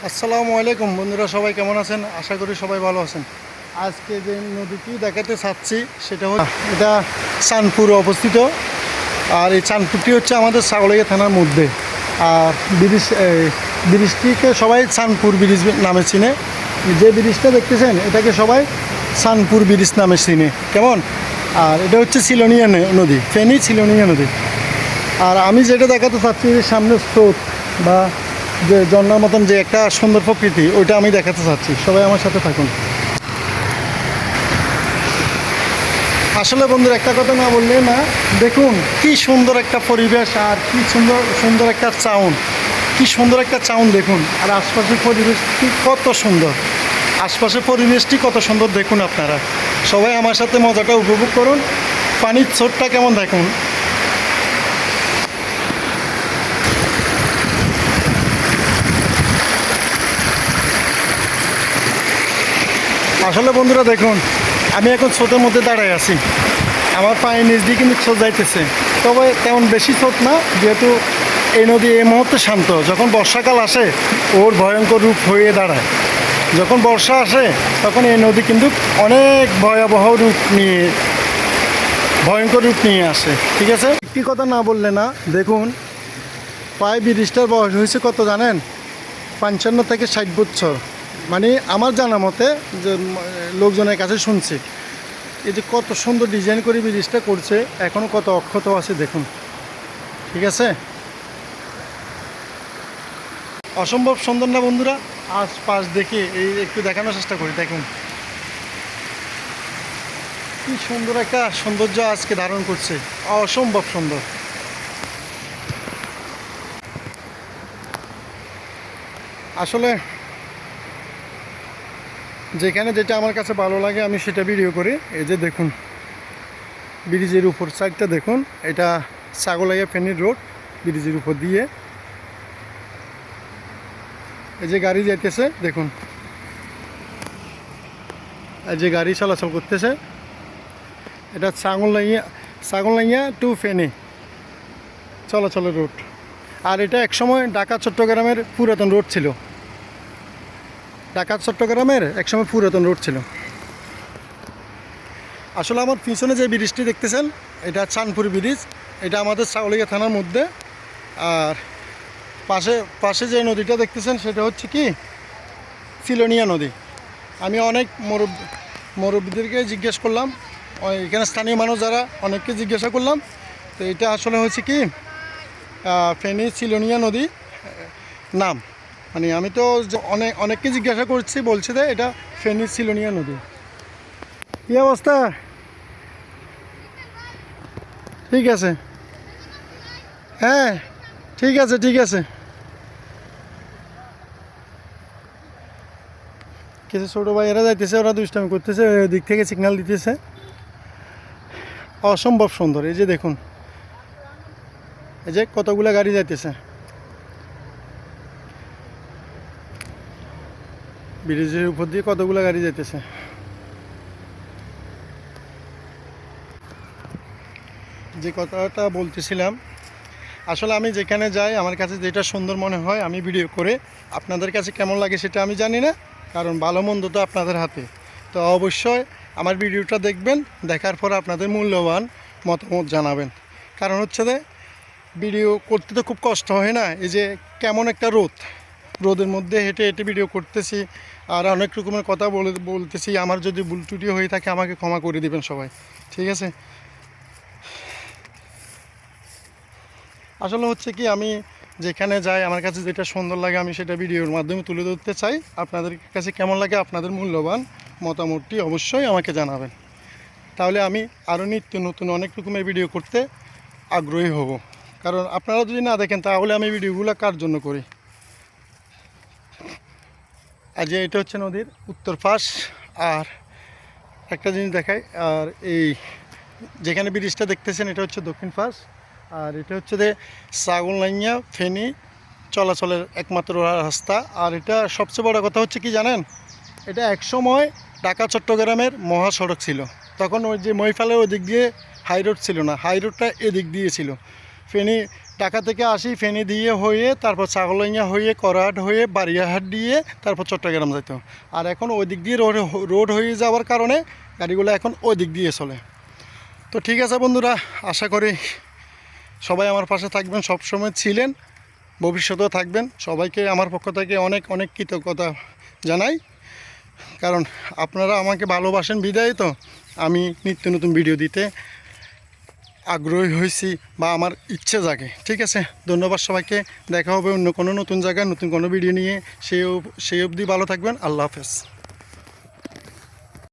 আসসালামু আলাইকুম বন্ধুরা, সবাই কেমন আছেন? আশা করি সবাই ভালো আছেন। আজকে যে নদীটি দেখাতে চাচ্ছি সেটা হচ্ছে এটা চাঁদপুর অবস্থিত। আর এই চাঁদপুরটি হচ্ছে আমাদের ছাগলনাইয়া থানার মধ্যে। আর ব্রিজটিকে সবাই চাঁদপুর ব্রিজ নামে চিনে। যে ব্রিজটা দেখতেছেন এটাকে সবাই চাঁদপুর ব্রিজ নামে চিনে, কেমন? আর এটা হচ্ছে সিলোনিয়া নদী, ফেনী সিলোনিয়া নদী। আর আমি যেটা দেখাতে চাচ্ছি যে সামনে স্রোত বা যে ঝর্ণার মতন যে একটা সুন্দর প্রকৃতি, ওইটা আমি দেখাতে চাচ্ছি। সবাই আমার সাথে থাকুন। আসলে বন্ধুরা, একটা কথা না বললে না, দেখুন কি সুন্দর একটা পরিবেশ আর কি সুন্দর সুন্দর একটা চাউন, কি সুন্দর একটা চাউন দেখুন। আর আশপাশের পরিবেশটি কত সুন্দর, আশপাশের পরিবেশটি কত সুন্দর দেখুন। আপনারা সবাই আমার সাথে মজাটা উপভোগ করুন। পানির স্রোতটা কেমন দেখুন। আসলে বন্ধুরা দেখুন, আমি এখন স্রোতের মধ্যে দাঁড়ায় আছি। আমার পায়ের নিচ দিয়ে কিন্তু স্রোত যাইতেছে, তবে তেমন বেশি স্রোত না, যেহেতু এই নদী এই মুহূর্তে শান্ত। যখন বর্ষাকাল আসে ওর ভয়ঙ্কর রূপ হয়ে দাঁড়ায়। যখন বর্ষা আসে তখন এই নদী কিন্তু অনেক ভয়াবহ রূপ নিয়ে, ভয়ঙ্কর রূপ নিয়ে আসে। ঠিক আছে, একটি কথা না বললে না। দেখুন প্রায় ব্রিজটার বয়স হয়েছে কত জানেন? 55 থেকে 60 বছর। মানে আমার জানা মতে, যে লোকজনের কাছে শুনছি, এই যে কত সুন্দর ডিজাইন করে ব্রিজটা করছে, এখনও কত অক্ষত আছে দেখুন। ঠিক আছে, অসম্ভব সুন্দর না বন্ধুরা? আশপাশ দেখে এই একটু দেখানোর চেষ্টা করি। দেখুন কি সুন্দর একটা সৌন্দর্য আজকে ধারণ করছে, অসম্ভব সুন্দর। আসলে যেখানে যেটা আমার কাছে ভালো লাগে আমি সেটা ভিডিও করি। এই যে দেখুন ব্রিজের উপর সাইডটা দেখুন, এটা ছাগলনাইয়া ফেনীর রোড। ব্রিজের উপর দিয়ে এই যে গাড়ি যাইতেছে দেখুন, এই যে গাড়ি চলাচল করতেছে, এটা ছাগলনাইয়া টু ফেনী চলাচলের রোড। আর এটা একসময় ঢাকা চট্টগ্রামের পুরাতন রোড ছিল। ঢাকা চট্টগ্রামের একসময় পুরাতন রোড ছিল। আসলে আমার পিছনে যে ব্রিজটি দেখতেছেন এটা চাঁদপুর ব্রিজ। এটা আমাদের ছাগলনাইয়া থানার মধ্যে। আর পাশে পাশে যে নদীটা দেখতেছেন সেটা হচ্ছে কি সিলোনিয়া নদী। আমি অনেক মুরব্বীদেরকে জিজ্ঞেস করলাম, এখানে স্থানীয় মানুষ যারা, অনেককে জিজ্ঞাসা করলাম। তো এটা আসলে হচ্ছে কি ফেনী সিলোনিয়া নদী নাম। মানে আমি তো অনেককে জিজ্ঞাসা করছি, বলছে যে এটা ফেনী সিলোনিয়া নদী। কী অবস্থা? ঠিক আছে, হ্যাঁ ঠিক আছে ঠিক আছে। কিছু ছোটো ভাইয়েরা যাইতেছে, ওরা দুষ্টামি করতেছে, দিক থেকে সিগন্যাল দিতেছে। অসম্ভব সুন্দর। এই যে দেখুন, এই যে কতগুলো গাড়ি যাইতেছে ব্রিজের উপর দিয়ে, কতগুলো গাড়ি যাইতেছে। যে কথাটা বলতেছিলাম, আসলে আমি যেখানে যাই আমার কাছে যেটা সুন্দর মনে হয় আমি ভিডিও করে, আপনাদের কাছে কেমন লাগে সেটা আমি জানি না, কারণ ভালো মন্দ তো আপনাদের হাতে। তো অবশ্যই আমার ভিডিওটা দেখবেন, দেখার পর আপনাদের মূল্যবান মতামত জানাবেন। কারণ হচ্ছে যে ভিডিও করতে তো খুব কষ্ট হয় না। এই যে কেমন একটা রোদের মধ্যে হেঁটে হেঁটে ভিডিও করতেছি, আর অনেক রকমের কথা বলতেছি। আমার যদি ভুল ত্রুটি হয়ে থাকে আমাকে ক্ষমা করে দিবেন সবাই, ঠিক আছে? আসলে হচ্ছে কি, আমি যেখানে যাই আমার কাছে যেটা সুন্দর লাগে আমি সেটা ভিডিওর মাধ্যমে তুলে ধরতে চাই। আপনাদের কাছে কেমন লাগে, আপনাদের মূল্যবান মতামতটি অবশ্যই আমাকে জানাবেন। তাহলে আমি আরও নিত্য নতুন অনেক রকমের ভিডিও করতে আগ্রহী হব। কারণ আপনারা যদি না দেখেন তাহলে আমি ভিডিওগুলো কার জন্য করি? আর যে এটা হচ্ছে নদীর উত্তর পাশ। আর একটা জিনিস দেখাই, আর এই যেখানে ব্রিজটা দেখতেছেন এটা হচ্ছে দক্ষিণ পাশ। আর এটা হচ্ছে যে ছাগলনাইয়া ফেনী চলাচলের একমাত্র রাস্তা। আর এটা সবচেয়ে বড় কথা হচ্ছে কি জানেন, এটা একসময় ঢাকা চট্টগ্রামের মহাসড়ক ছিল। তখন ওই যে মহিফালের ওই দিক দিয়ে হাই রোড ছিল না, হাই রোডটা এদিক দিয়ে ছিল। ফেনী ঢাকা থেকে আসি ফেনী দিয়ে হয়ে, তারপর ছাগলইয়া হয়ে, করাহাট হয়ে, বারিয়াহাট দিয়ে তারপর চট্টগ্রাম যেত। আর এখন ওই দিক দিয়ে রোড হয়ে যাওয়ার কারণে গাড়িগুলো এখন ওই দিক দিয়ে চলে। তো ঠিক আছে বন্ধুরা, আশা করি সবাই আমার পাশে থাকবেন, সবসময় ছিলেন, ভবিষ্যতেও থাকবেন। সবাইকে আমার পক্ষ থেকে অনেক অনেক কৃতজ্ঞতা জানাই, কারণ আপনারা আমাকে ভালোবাসেন বিদায় তো আমি নিত্য নতুন ভিডিও দিতে আগ্রহী হয়েছি বা আমার ইচ্ছে জাগে। ঠিক আছে, ধন্যবাদ সবাইকে। দেখা হবে অন্য কোনো নতুন জায়গায় নতুন কোনো ভিডিও নিয়ে। সেই অবধি ভালো থাকবেন। আল্লাহ হাফেজ।